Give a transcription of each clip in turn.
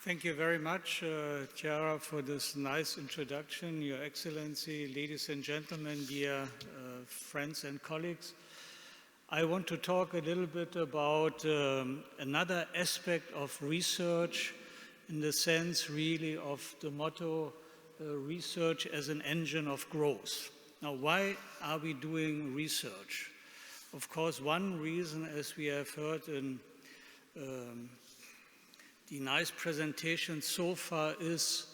Thank you very much, Chiara, for this nice introduction. Your Excellency, ladies and gentlemen, dear friends and colleagues. I want to talk a little bit about another aspect of research in the sense really of the motto, research as an engine of growth. Now, why are we doing research? Of course, one reason, as we have heard in the nice presentation so far, is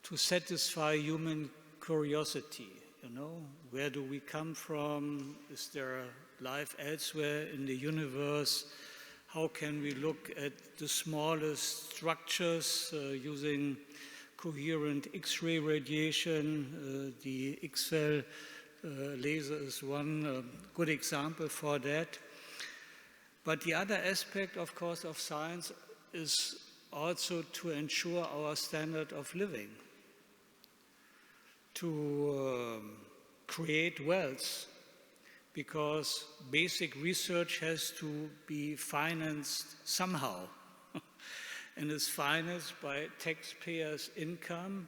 to satisfy human curiosity. You know, where do we come from? Is there life elsewhere in the universe? How can we look at the smallest structures using coherent X-ray radiation? The X-ray laser is one good example for that. But the other aspect, of course, of science is also to ensure our standard of living, to create wealth, because basic research has to be financed somehow and is financed by taxpayers' income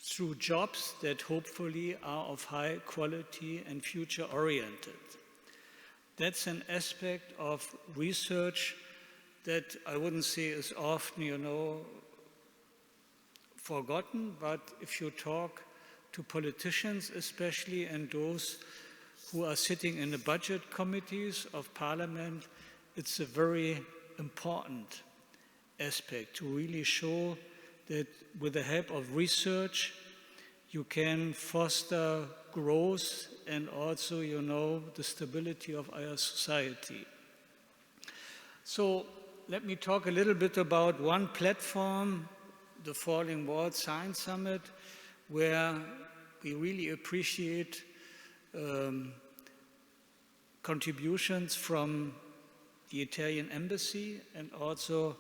through jobs that hopefully are of high quality and future-oriented. That's an aspect of research that I wouldn't say is often, forgotten, but if you talk to politicians especially and those who are sitting in the budget committees of Parliament, it's a very important aspect to really show that with the help of research you can foster growth and also, the stability of our society. So let me talk a little bit about one platform, the Falling Walls Science Summit, where we really appreciate contributions from the Italian embassy and also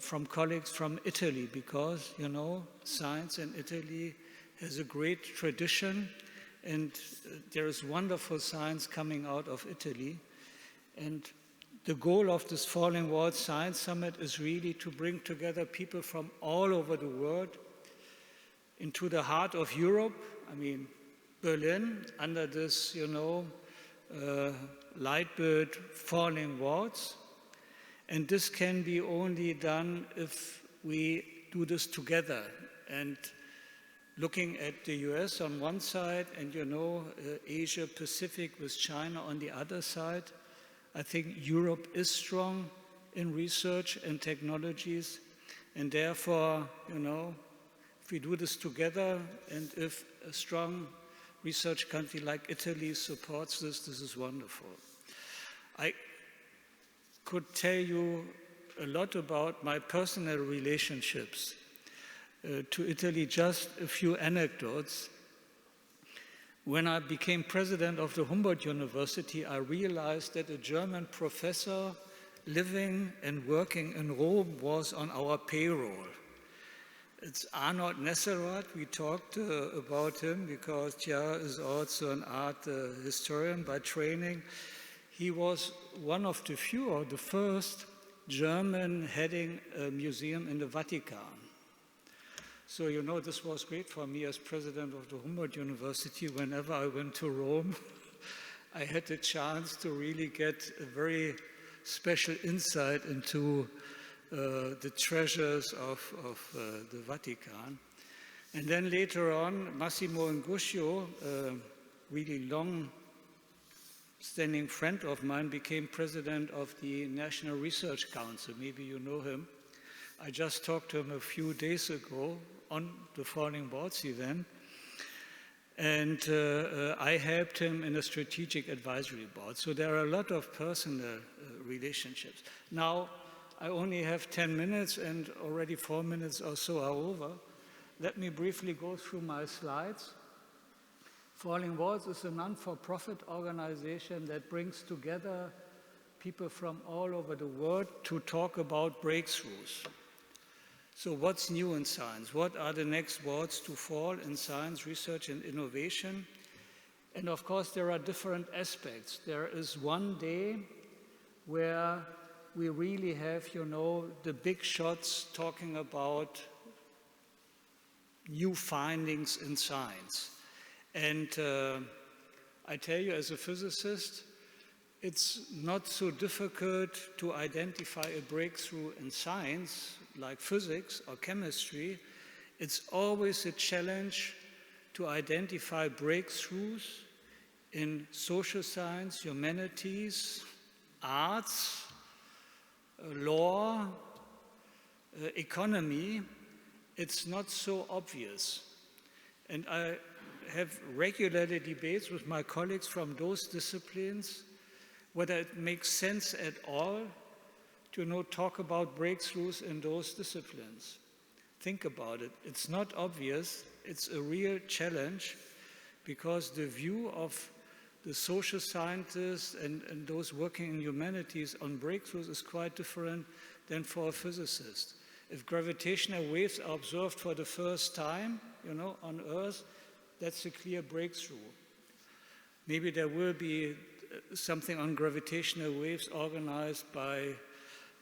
from colleagues from Italy, because, science in Italy has a great tradition and there is wonderful science coming out of Italy. And the goal of this Falling Walls Science Summit is really to bring together people from all over the world into the heart of Europe. I mean, Berlin, under this, light built falling walls. And this can be only done if we do this together. And looking at the US on one side and, Asia Pacific with China on the other side, I think Europe is strong in research and technologies. And therefore, if we do this together and if a strong research country like Italy supports this, this is wonderful. I could tell you a lot about my personal relationships to Italy, just a few anecdotes. When I became president of the Humboldt University, I realized that a German professor living and working in Rome was on our payroll. It's Arnold Nesselrod. We talked about him because Chiara is also an art historian by training. He was one of the few, or the first, German heading a museum in the Vatican. So, this was great for me as president of the Humboldt University. Whenever I went to Rome, I had the chance to really get a very special insight into the treasures of the Vatican. And then later on, Massimo Inguscio, a really long-standing friend of mine, became president of the National Research Council. Maybe you know him. I just talked to him a few days ago on the Falling Walls event, and I helped him in a strategic advisory board. So there are a lot of personal relationships. Now, I only have 10 minutes and already 4 minutes or so are over. Let me briefly go through my slides. Falling Walls is a non-for-profit organization that brings together people from all over the world to talk about breakthroughs. So what's new in science? What are the next walls to fall in science, research, and innovation? And of course, there are different aspects. There is one day where we really have, the big shots talking about new findings in science. And I tell you, as a physicist, it's not so difficult to identify a breakthrough in science, like physics or chemistry. It's always a challenge to identify breakthroughs in social science, humanities, arts, law, economy. It's not so obvious. And I have regularly debates with my colleagues from those disciplines whether it makes sense at all to talk about breakthroughs in those disciplines. Think about it. It's not obvious. It's a real challenge because the view of the social scientists and those working in humanities on breakthroughs is quite different than for a physicist. If gravitational waves are observed for the first time, on Earth, that's a clear breakthrough. Maybe there will be something on gravitational waves organized by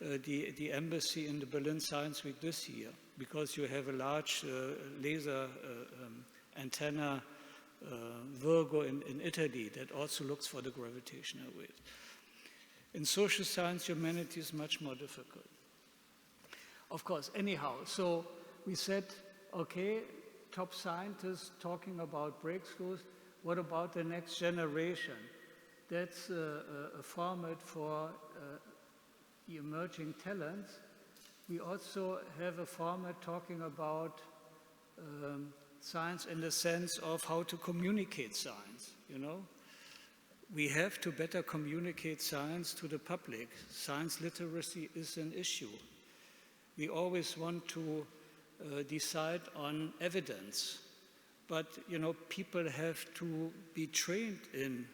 the embassy in the Berlin Science Week this year, because you have a large laser antenna, Virgo in Italy, that also looks for the gravitational waves. In social science, humanity is much more difficult. Of course, anyhow, so we said, okay, top scientists talking about breakthroughs. What about the next generation? That's a format for the emerging talents. We also have a format talking about science in the sense of how to communicate science, We have to better communicate science to the public. Science literacy is an issue. We always want to decide on evidence, but, people have to be trained in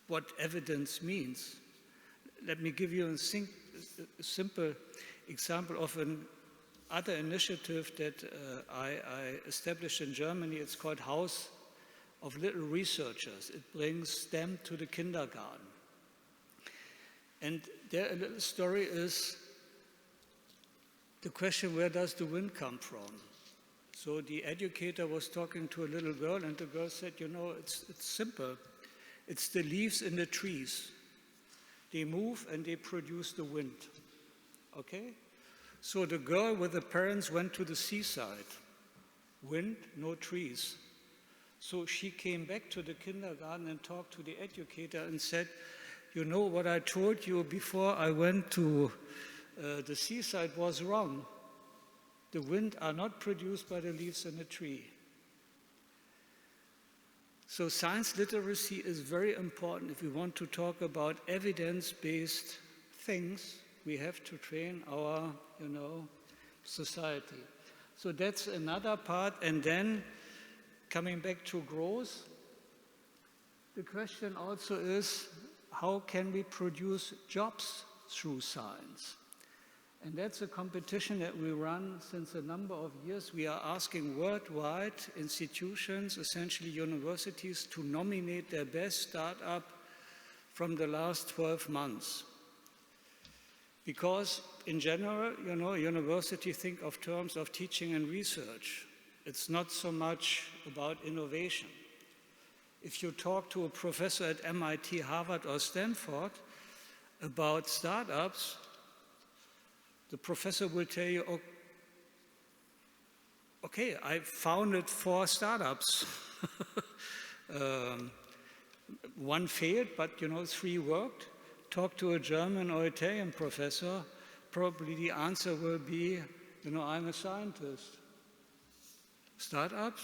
what evidence means. Let me give you a simple example of another initiative that I established in Germany. It's called House of Little Researchers. It brings STEM to the kindergarten. And there a little story is the question, where does the wind come from? So the educator was talking to a little girl, and the girl said, it's simple. It's the leaves in the trees. They move and they produce the wind. Okay? So the girl with the parents went to the seaside. Wind, no trees. So she came back to the kindergarten and talked to the educator and said, what I told you before I went to the seaside was wrong. The wind are not produced by the leaves in the tree. So science literacy is very important. If we want to talk about evidence-based things, we have to train our, society. So that's another part. And then coming back to growth, the question also is, how can we produce jobs through science? And that's a competition that we run since a number of years. We are asking worldwide institutions, essentially universities, to nominate their best startup from the last 12 months. Because in general, universities think of terms of teaching and research. It's not so much about innovation. If you talk to a professor at MIT, Harvard, or Stanford about startups, the professor will tell you, okay, I founded 4 startups. One failed, but 3 worked. Talk to a German or Italian professor, probably the answer will be, I'm a scientist. Startups,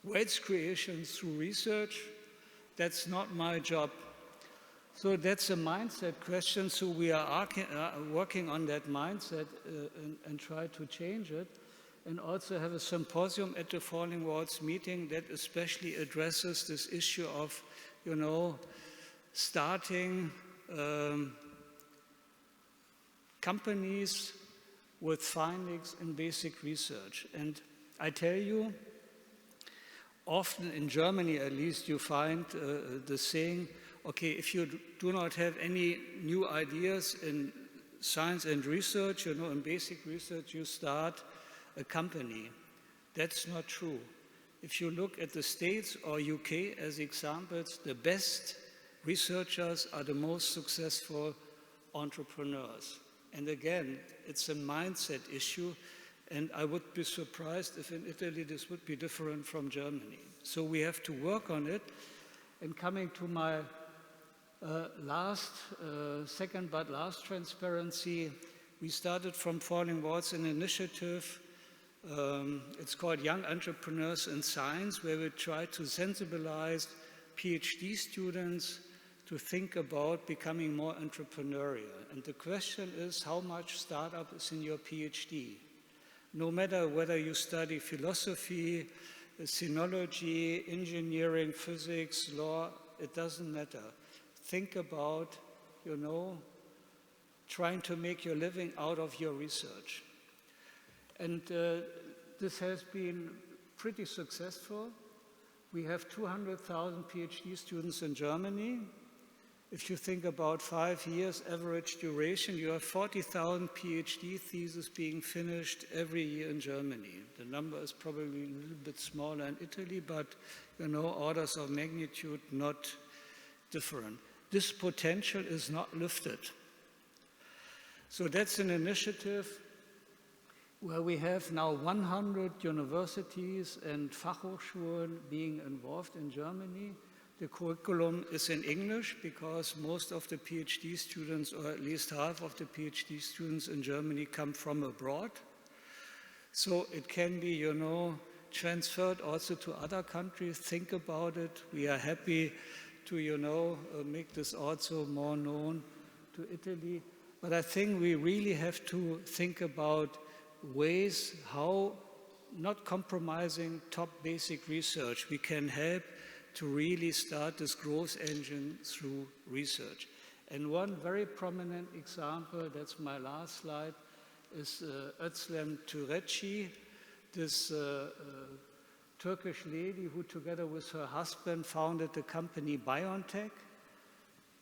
wealth creation through research, that's not my job. So that's a mindset question. So we are working on that mindset and try to change it. And also have a symposium at the Falling Walls meeting that especially addresses this issue of, starting companies with findings in basic research. And I tell you, often in Germany at least, you find the saying, okay, if you do not have any new ideas in science and research, in basic research, you start a company. That's not true. If you look at the States or UK as examples, the best researchers are the most successful entrepreneurs. And again, it's a mindset issue, and I would be surprised if in Italy this would be different from Germany. So we have to work on it. And coming to my second but last transparency, we started from Falling Walls an initiative. It's called Young Entrepreneurs in Science, where we try to sensibilize PhD students to think about becoming more entrepreneurial. And the question is, how much startup is in your PhD? No matter whether you study philosophy, sinology, engineering, physics, law, it doesn't matter. Think about, trying to make your living out of your research. And this has been pretty successful. We have 200,000 PhD students in Germany. If you think about 5 years average duration, you have 40,000 PhD theses being finished every year in Germany. The number is probably a little bit smaller in Italy, but orders of magnitude not different. This potential is not lifted. So that's an initiative where we have now 100 universities and Fachhochschulen being involved in Germany. The curriculum is in English because most of the PhD students, or at least half of the PhD students in Germany, come from abroad. So it can be, transferred also to other countries. Think about it. We are happy to, make this also more known to Italy. But I think we really have to think about ways how, not compromising top basic research, we can help to really start this growth engine through research. And one very prominent example, that's my last slide, is Özlem Türeci, this Turkish lady who together with her husband founded the company BioNTech.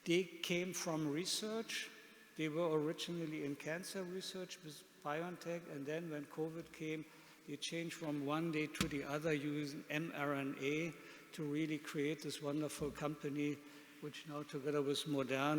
They came from research. They were originally in cancer research with BioNTech, and then when COVID came, they changed from one day to the other using mRNA to really create this wonderful company, which now together with Moderna